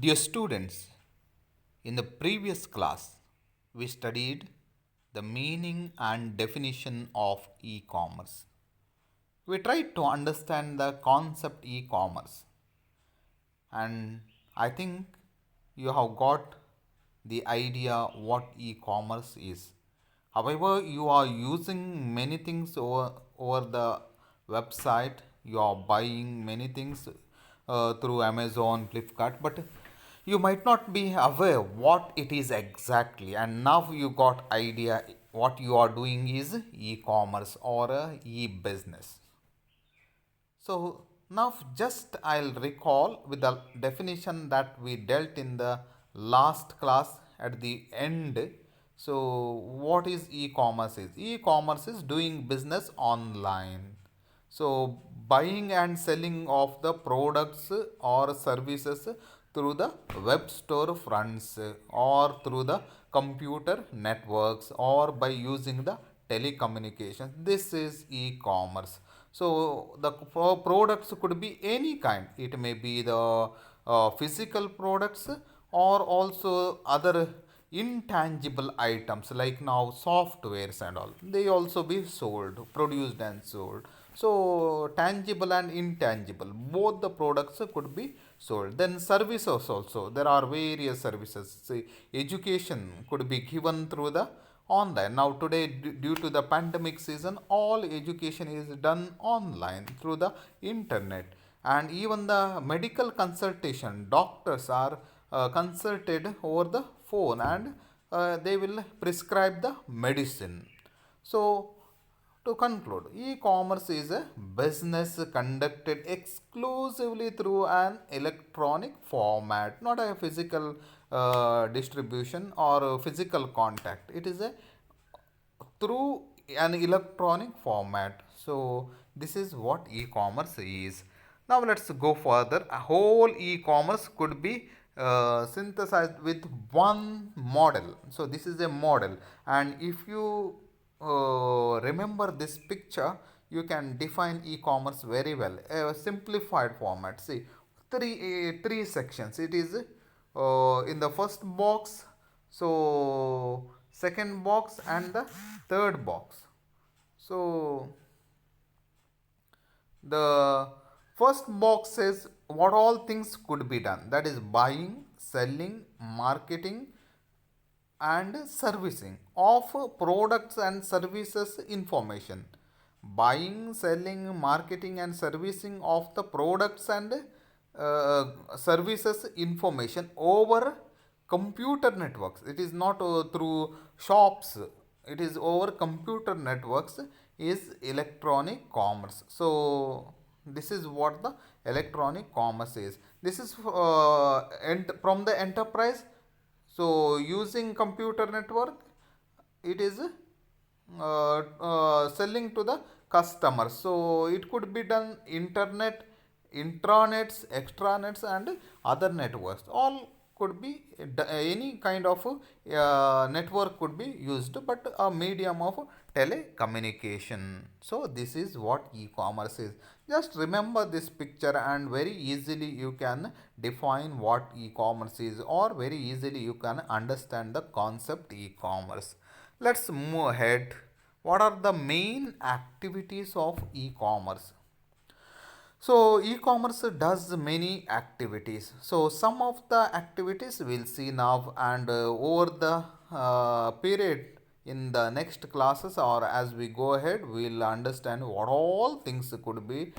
Dear students, in the previous class, we studied the meaning and definition of e-commerce. We tried to understand the concept e-commerce, and I think you have got the idea what e-commerce is. However, you are using many things over the website, you are buying many things through Amazon, Flipkart, but you might not be aware what it is exactly, and now you got idea what you are doing is e-commerce or e-business. So now just I'll recall with the definition that we dealt in the last class at the end. So what is e-commerce is? E-commerce is doing business online. So buying and selling of the products or services through the web store fronts or through the computer networks or by using the telecommunications. This is e-commerce. So the products could be any kind. It may be the physical products or also other intangible items like now softwares and all. They also be sold, produced and sold. So tangible and intangible, both the products could be sold. Then services also. There are various services. Say, education could be given through the online. Now today due to the pandemic season, all education is done online through the internet, and even the medical consultation, doctors are consulted over the phone, and they will prescribe the medicine. So to conclude, e-commerce is a business conducted exclusively through an electronic format, not a physical distribution or a physical contact. It is a through an electronic format. So this is what e-commerce is. Now let's go further. A whole e-commerce could be synthesized with one model. So this is a model, and if you remember this picture, you can define e-commerce very well. A simplified format. See, three sections. It is in the first box, so second box and the third box. So the first box says what all things could be done, that is buying, selling, marketing and servicing of products and services information. Buying, selling, marketing and servicing of the products and services information over computer networks. It is not through shops, it is over computer networks, is electronic commerce. So this is what the electronic commerce is. This is from the enterprise. So using computer network, it is selling to the customers. So it could be done internet, intranets, extranets and other networks. All could be any kind of network could be used, but a medium of telecommunication. So this is what e-commerce is. Just remember this picture and very easily you can define what e-commerce is, or very easily you can understand the concept e-commerce. Let's move ahead. What are the main activities of e-commerce? So e-commerce does many activities. So some of the activities we'll see now, and over the period in the next classes or as we go ahead, we'll understand what all things could be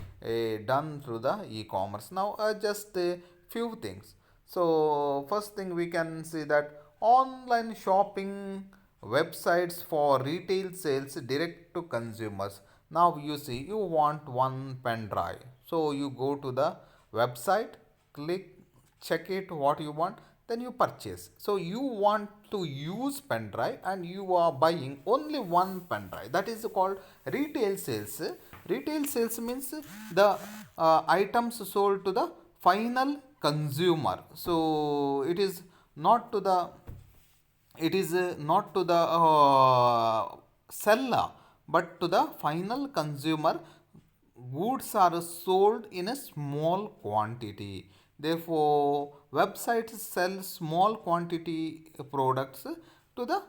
done through the e-commerce. Now just a few things. So first thing we can see that online shopping websites for retail sales direct to consumers. Now you see you want one pen drive, so you go to the website, click, check it what you want, then you purchase. So you want to use pen drive and you are buying only one pen drive. That is called retail sales. Retail sales means the items sold to the final consumer. So it is not to the seller but to the final consumer. Goods are sold in a small quantity. Therefore, websites sell small quantity products to the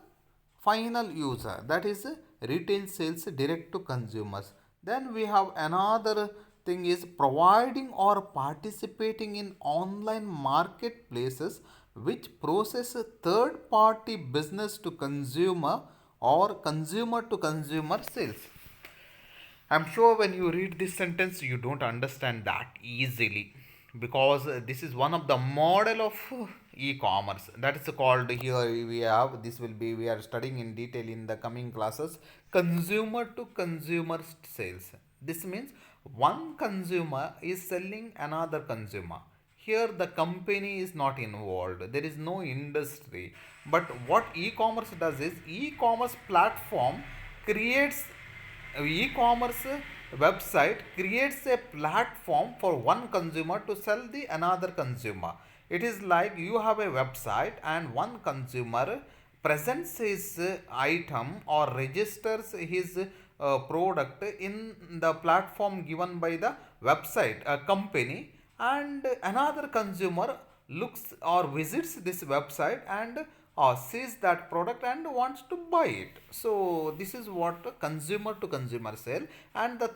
final user, that is retail sales direct to consumers. Then we have another thing is providing or participating in online marketplaces which process third party business to consumer or consumer to consumer sales. I'm sure when you read this sentence, you don't understand that easily because this is one of the model of e-commerce that is called here we have this will be we are studying in detail in the coming classes consumer to consumer sales. This means one consumer is selling another consumer. Here the company is not involved. There is no industry. But what e-commerce does is e-commerce platform creates e-commerce website creates a platform for one consumer to sell the another consumer. It is like you have a website and one consumer presents his item or registers his product in the platform given by the website company, and another consumer looks or visits this website and sees that product and wants to buy it. So this is what consumer to consumer sale, and the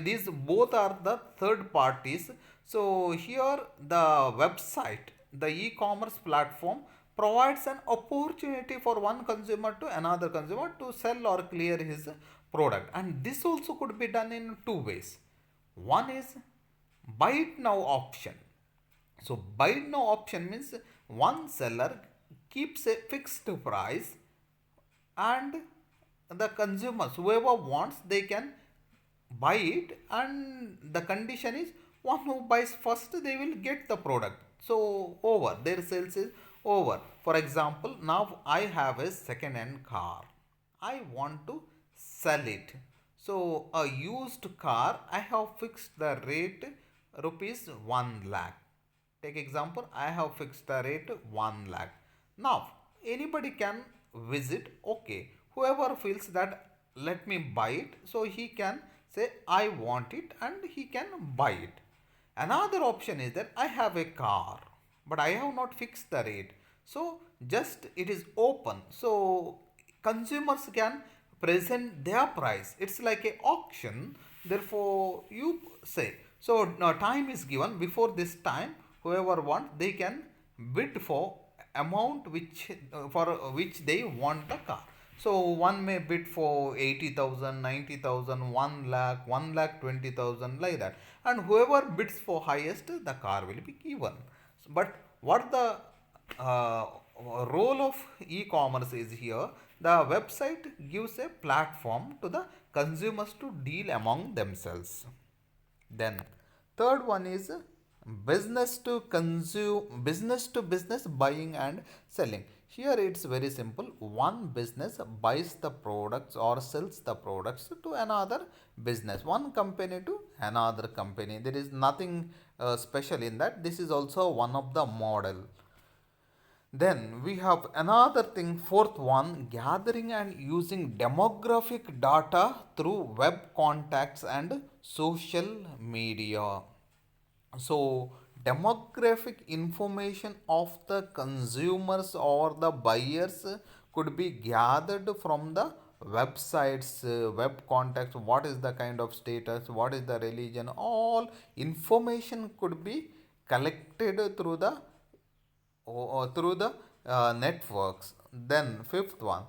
these both are the third parties. So here the website, the e-commerce platform provides an opportunity for one consumer to another consumer to sell or clear his product, and this also could be done in two ways. One is buy it now option. So buy it now option means one seller keeps a fixed price and the consumers whoever wants they can buy it, and the condition is one who buys first they will get the product. So over their sales is over. For example, now I have a second hand car, I want to sell it. So a used car I have fixed the rate rupees 1 lakh. Take example, I have fixed the rate 1 lakh. Now anybody can visit, okay, whoever feels that let me buy it, so he can say I want it and he can buy it. Another option is that I have a car but I have not fixed the rate, so just it is open, so consumers can present their price. It's like a auction. Therefore you say, so now time is given, before this time whoever want they can bid for amount which for which they want the car. So one may bid for 80,000, 90,000, 1 lakh, 1 lakh 20,000, like that. And whoever bids for highest, the car will be given. But what the uh, role of e-commerce is here, the website gives a platform to the consumers to deal among themselves. Then third one is business to business buying and selling. Here it's very simple. One business buys the products or sells the products to another business, one company to another company. There is nothing special in that. This is also one of the model. Then we have another thing, fourth one, gathering and using demographic data through web contacts and social media. So, demographic information of the consumers or the buyers could be gathered from the websites, web contacts, what is the kind of status, what is the religion, all information could be collected through the through the networks. Then fifth one,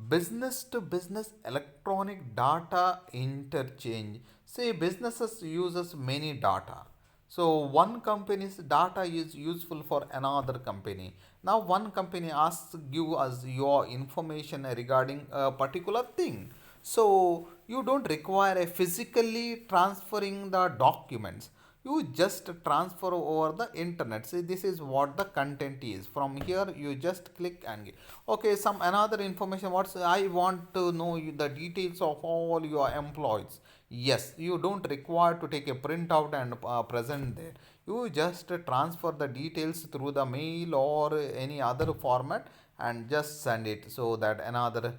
business to business electronic data interchange. Say businesses uses many data. So one company's data is useful for another company. Now one company asks give us your information regarding a particular thing. So you don't require a physically transferring the documents, you just transfer over the internet. See, this is what the content is. From here you just click and okay, some another information, what's I want to know the details of all your employees. Yes, you don't require to take a printout and present there. You just transfer the details through the mail or any other format and just send it so that another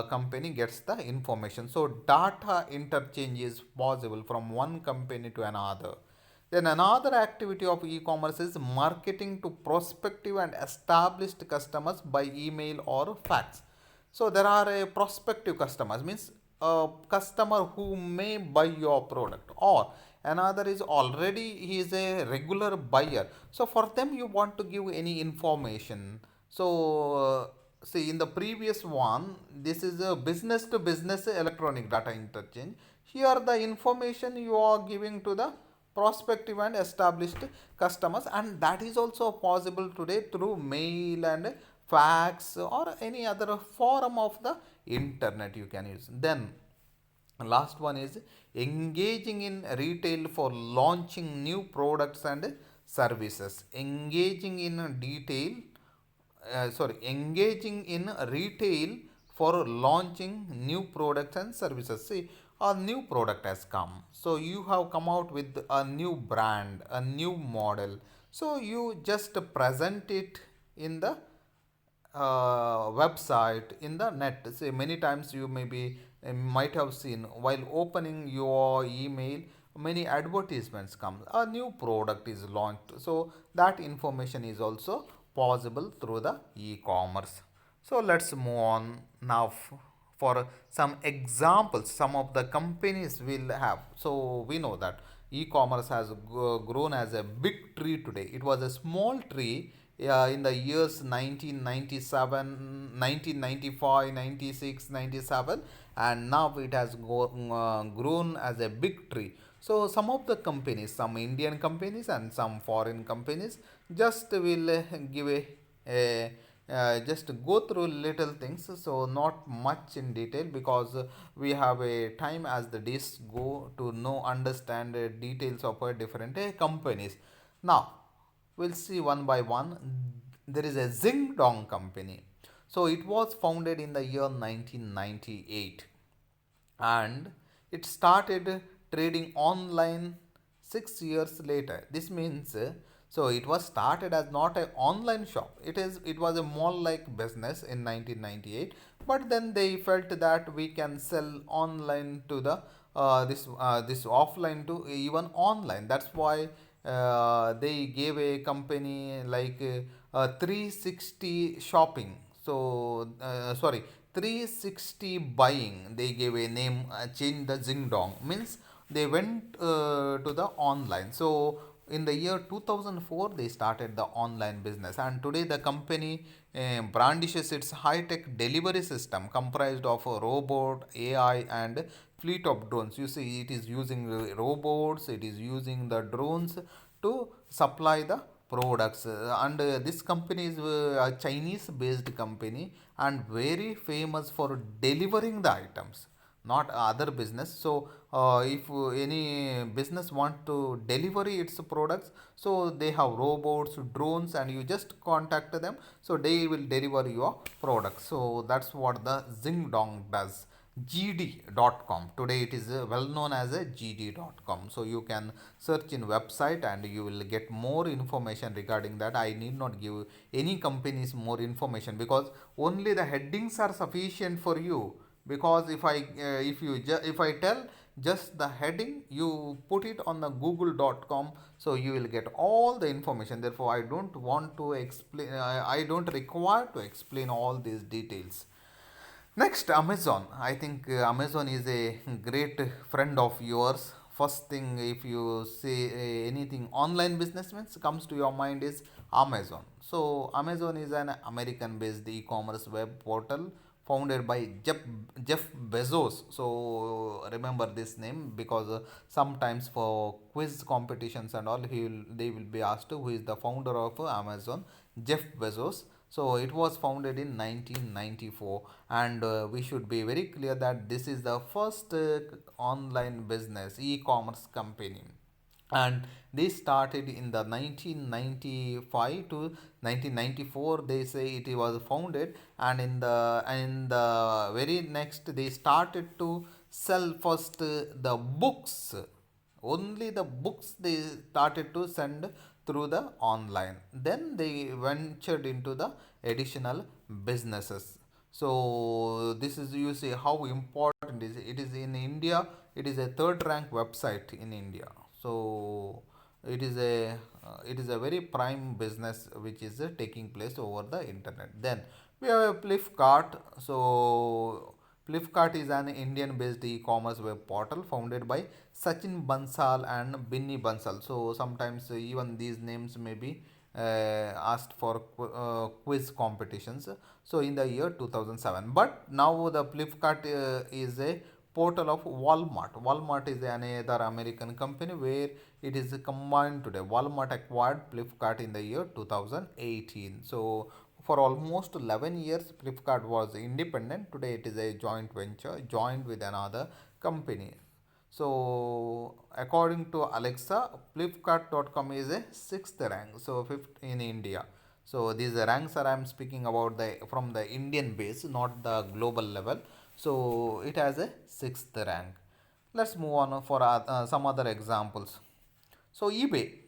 company gets the information. So data interchange is possible from one company to another. Then another activity of e-commerce is marketing to prospective and established customers by email or fax. So there are a prospective customers, means a customer who may buy your product, or another is already he is a regular buyer. So for them you want to give any information. So see, in the previous one, this is a business to business electronic data interchange. Here the information you are giving to the prospective and established customers, and that is also possible today through mail and fax or any other form of the internet you can use. Then last one is engaging in retail for launching new products and services. Engaging in retail for launching new products and services. See, a new product has come, so you have come out with a new brand, a new model, so you just present it in the website, in the net. Say many times you maybe might have seen while opening your email, many advertisements come, a new product is launched, so that information is also possible through the e-commerce. So let's move on now for some examples. Some of the companies will have. So we know that e-commerce has grown as a big tree today. It was a small tree in the years 1997, 1995, 96, 97, and now it has grown as a big tree. So some of the companies, some Indian companies and some foreign companies, just will give just go through little things, so not much in detail, because we have a time as the days go to know understand details of different companies. Now we'll see one by one. There is a Zing Dong company. So it was founded in the year 1998, and it started trading online 6 years later. This means so it was started as not an online shop. It was a mall like business in 1998, but then they felt that we can sell online to the this offline to even online. That's why they gave a company like 360 shopping. So sorry, 360 buying. They gave a name, changed the Zingdong. Means they went to the online. So in the year 2004 they started the online business, and today the company brandishes its high-tech delivery system comprised of a robot, AI, and fleet of drones. You see, it is using robots, it is using the drones to supply the products. And this company is a Chinese based company and very famous for delivering the items, not other business. So if any business want to deliver its products, so they have robots, drones, and you just contact them, so they will deliver your products. So that's what the Zingdong does. gd.com, today it is well known as a gd.com. So you can search in website and you will get more information regarding that. I need not give any companies more information, because only the headings are sufficient for you. Because if I tell just the heading, you put it on the google.com, so you will get all the information. Therefore I don't want to explain, I don't require to explain all these details. Next, Amazon. I think Amazon is a great friend of yours. First thing, if you say anything online business means comes to your mind is Amazon. So Amazon is an American-based e-commerce web portal founded by Jeff Bezos. So remember this name, because sometimes for quiz competitions and all, they will be asked who is the founder of Amazon. Jeff Bezos. So it was founded in 1994, and we should be very clear that this is the first online business e-commerce company, and they started in the 1995 to 1994. They say it was founded, and in the very next they started to sell first the books. Only the books they started to send through the online. Then they ventured into the additional businesses. So this is, you see how important it is in India. It is a third rank website in India. So it is a very prime business which is taking place over the internet. Then we have a Flipkart. So Flipkart is an Indian based e-commerce web portal founded by Sachin Bansal and Binny Bansal. So sometimes even these names may be asked for quiz competitions. So in the year 2007, but now the Flipkart is a portal of Walmart. Walmart is another American company where it is combined today. Walmart acquired Flipkart in the year 2018. So for almost 11 years, Flipkart was independent. Today it is a joint venture, joined with another company. So according to Alexa, Flipkart.com is a sixth rank. So fifth in India. So these ranks are I'm speaking about the from the Indian base, not the global level. So it has a sixth rank. Let's move on for some other examples. So eBay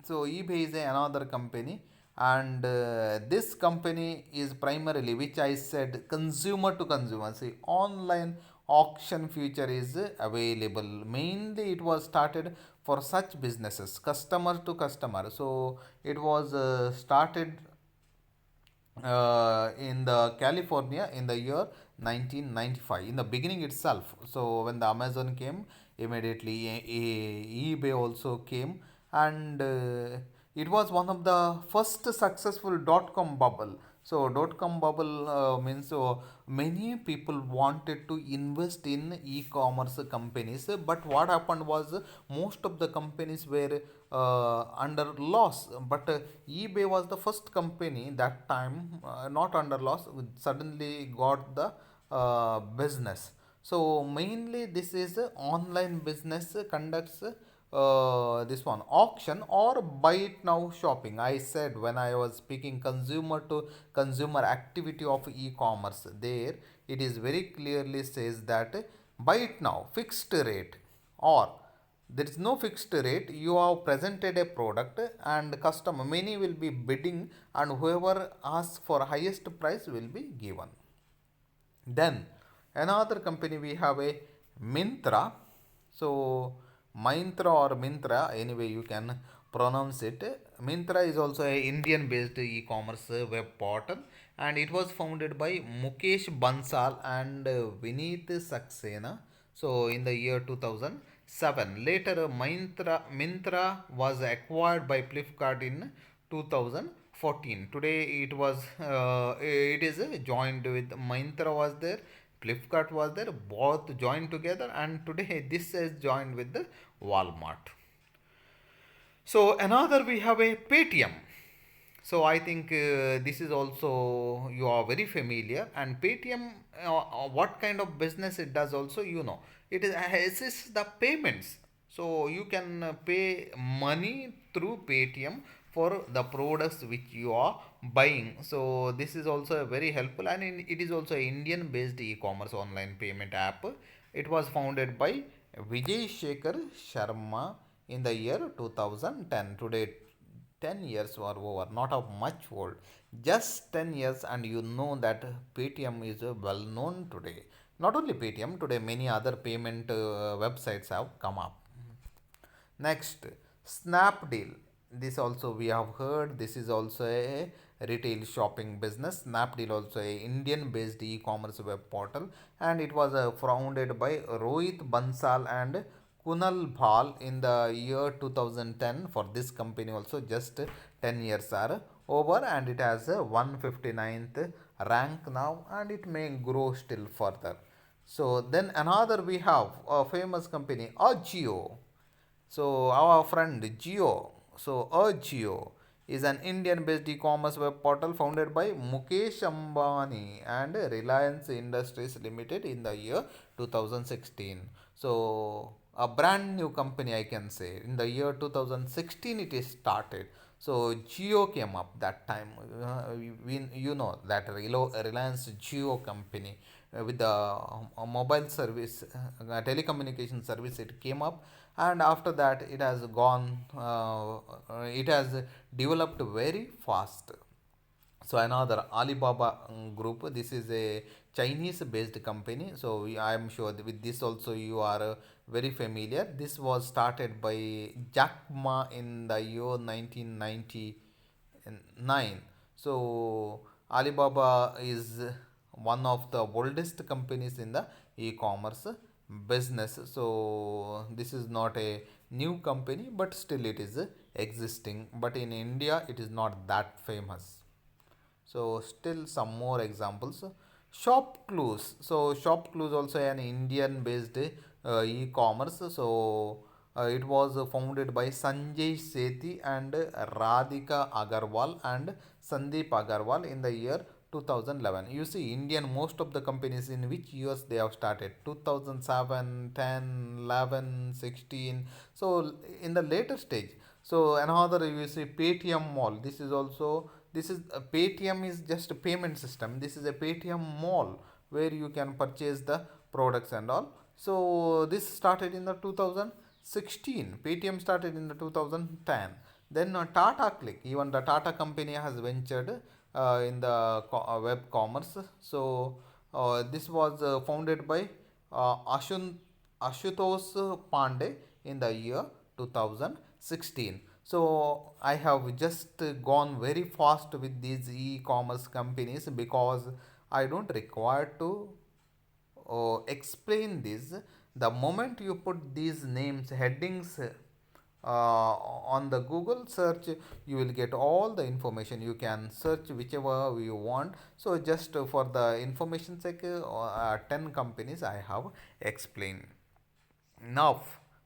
is another company, and this company is primarily, which I said, consumer to consumer. See, online auction feature is available. Mainly, it was started for such businesses, customer to customer. So it was started in the California in the year 1995 in the beginning itself. So when the Amazon came, immediately eBay also came, and it was one of the first successful dot com bubble. So dot com bubble means many people wanted to invest in e-commerce companies, but what happened was most of the companies were under loss. But eBay was the first company that time, not under loss, suddenly got the business. So mainly this is online business conducts this one auction or buy it now shopping. I said when I was speaking consumer to consumer activity of e-commerce, there it is very clearly says that buy it now fixed rate, or there is no fixed rate. You have presented a product and customer many will be bidding, and whoever asks for highest price will be given. Then another company we have a Mintra. So Mintra or Mintra, anyway you can pronounce it. Mintra is also a Indian based e-commerce web portal, and it was founded by Mukesh Bansal and Vineet Saxena. So in the year 2007. Later Mintra was acquired by Flipkart in 2014. Today it is joined with Myntra was there, Flipkart was there, both joined together, and today this is joined with the Walmart. So another we have a Paytm. So I think this is also you are very familiar, and Paytm, what kind of business it does also, it is assists the payments. So you can pay money through Paytm for the products which you are buying. So this is also very helpful, and it is also an Indian based e-commerce online payment app. It was founded by Vijay Shekhar Sharma in the year 2010. Today 10 years or over, not of much old, just 10 years, and you know that Paytm is well known today. Not only Paytm, today many other payment websites have come up. Next, Snapdeal. This also we have heard. This is also a retail shopping business. Snapdeal also a Indian based e-commerce web portal, and it was founded by Rohit Bansal and Kunal Bhal in the year 2010. For this company also just 10 years are over, and it has a 159th rank now, and it may grow still further. So then another we have a famous company Agio. So our friend Geo, so Agio is an Indian-based e-commerce web portal founded by Mukesh Ambani and Reliance Industries Limited in the year 2016. So a brand new company I can say. In the year 2016 it is started. So Geo came up that time. You know that Reliance Geo company with the mobile service, telecommunication service, it came up, and after that it has gone. It has developed very fast. So another Alibaba group. This is a Chinese based company. So I am sure that with this also you are very familiar. This was started by Jack Ma in the year 1999. So Alibaba is one of the oldest companies in the e-commerce business. So this is not a new company, but still it is existing. But in India, it is not that famous. So still some more examples. Shop Clues. So Shop Clues also an Indian based e-commerce. So it was founded by Sanjay Sethi and Radhika Agarwal and Sandeep Agarwal in the year 2011. You see, Indian most of the companies in which years they have started 2007, 10, 11, 16. So in the later stage. So another you see Paytm Mall. This is a Paytm is just a payment system. This is a Paytm Mall where you can purchase the products and all. So this started in the 2016. Paytm started in the 2010. Then Tata Click, even the Tata company has ventured in the web commerce. So this was founded by Ashun Ashutosh Pandey in the year 2016. So I have just gone very fast with these e-commerce companies because I don't require to explain this. The moment you put these names headings on the Google search, you will get all the information. You can search whichever you want. So just for the information sake, 10 companies I have explained. Now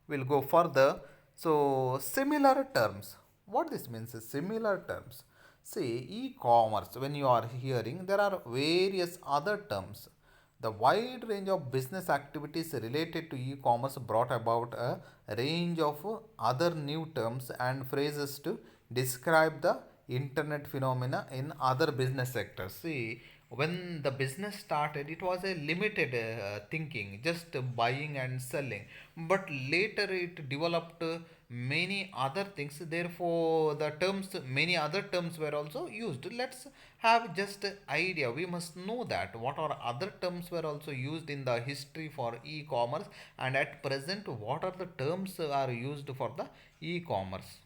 we'll go further. So similar terms. What this means is similar terms. See, e-commerce, when you are hearing, there are various other terms. The wide range of business activities related to e-commerce brought about a range of other new terms and phrases to describe the internet phenomena in other business sectors. See, when the business started, it was a limited thinking, just buying and selling. But later it developed many other things. Therefore, the terms, many other terms were also used. Let's have just an idea. We must know that what are other terms were also used in the history for e-commerce, and at present, what are the terms are used for the e-commerce.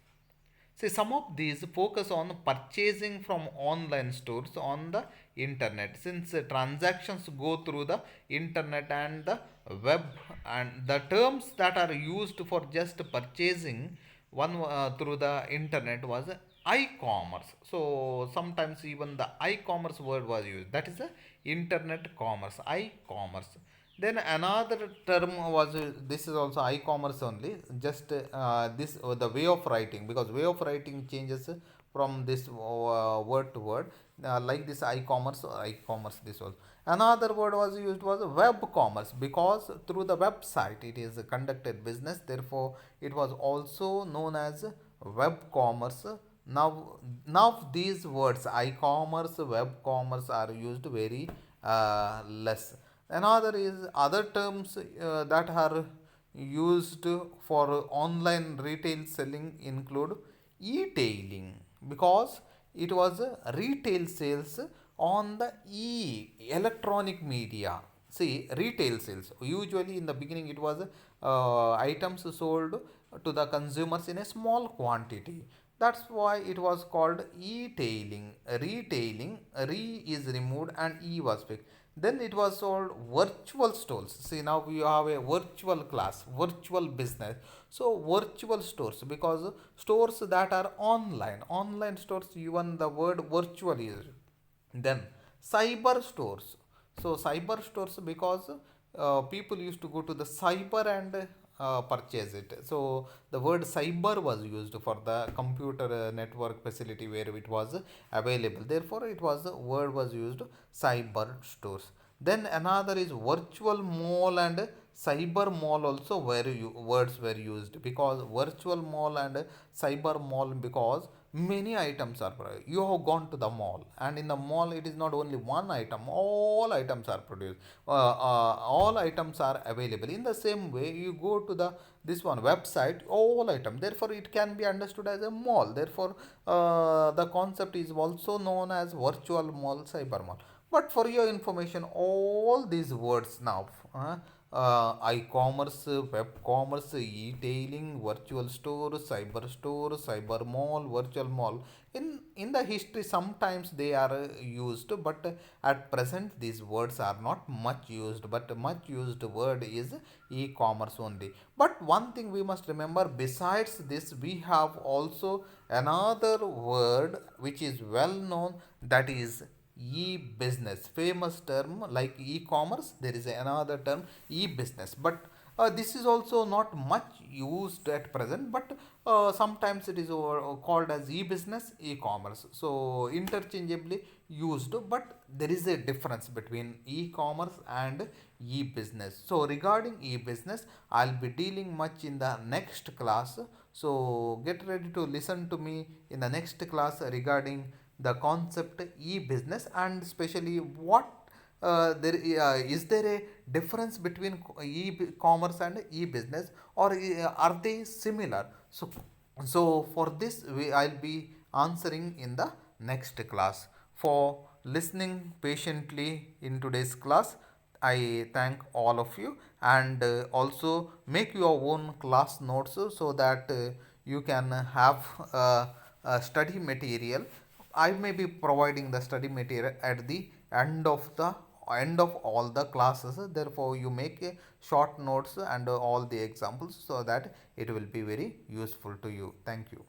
See, some of these focus on purchasing from online stores on the internet, since transactions go through the internet and the web, and the terms that are used for just purchasing one through the internet was e-commerce. So sometimes even the e-commerce word was used. That is the internet commerce, e-commerce. Then another term was this is also e-commerce only. Just this the way of writing, because way of writing changes from this word to word. Like this e-commerce or e-commerce, this was another word was used was web commerce, because through the website it is conducted business. Therefore, it was also known as web commerce. Now these words e-commerce, web commerce are used very less. Another is other terms that are used for online retail selling include e-tailing, because it was retail sales on the electronic media. See, retail sales usually in the beginning it was items sold to the consumers in a small quantity. That's why it was called e-tailing. Retailing, re is removed and e was fixed. Then it was sold virtual stores. See, now we have a virtual class, virtual business. So virtual stores, because stores that are online stores, even the word virtual is. Then cyber stores. So cyber stores, because people used to go to the cyber and purchase it. So the word cyber was used for the computer network facility where it was available. Therefore, it was the word was used cyber stores. Then another is virtual mall and cyber mall also where words were used, because virtual mall and cyber mall, because many items are produced. You have gone to the mall, and in the mall it is not only one item, all items are produced, all items are available. In the same way, you go to the this one website, all item, therefore it can be understood as a mall. Therefore the concept is also known as virtual mall, cyber mall. But for your information, all these words now, e-commerce, web commerce, e-tailing, virtual store, cyber mall, virtual mall. In the history, sometimes they are used, but at present these words are not much used. But much used word is e-commerce only. But one thing we must remember, besides this, we have also another word which is well known, that is e-business. Famous term like e-commerce, there is another term e-business. But this is also not much used at present, but sometimes it is called as e-business, e-commerce, so interchangeably used. But there is a difference between e-commerce and e-business. So regarding e-business, I'll be dealing much in the next class. So get ready to listen to me in the next class regarding the concept e-business, and especially what there is there a difference between e-commerce and e-business, or are they similar? So for this I'll be answering in the next class. For listening patiently in today's class, I thank all of you, and also make your own class notes so that you can have study material. I may be providing the study material at the end of all the classes. Therefore, you make a short notes and all the examples so that it will be very useful to you. Thank you.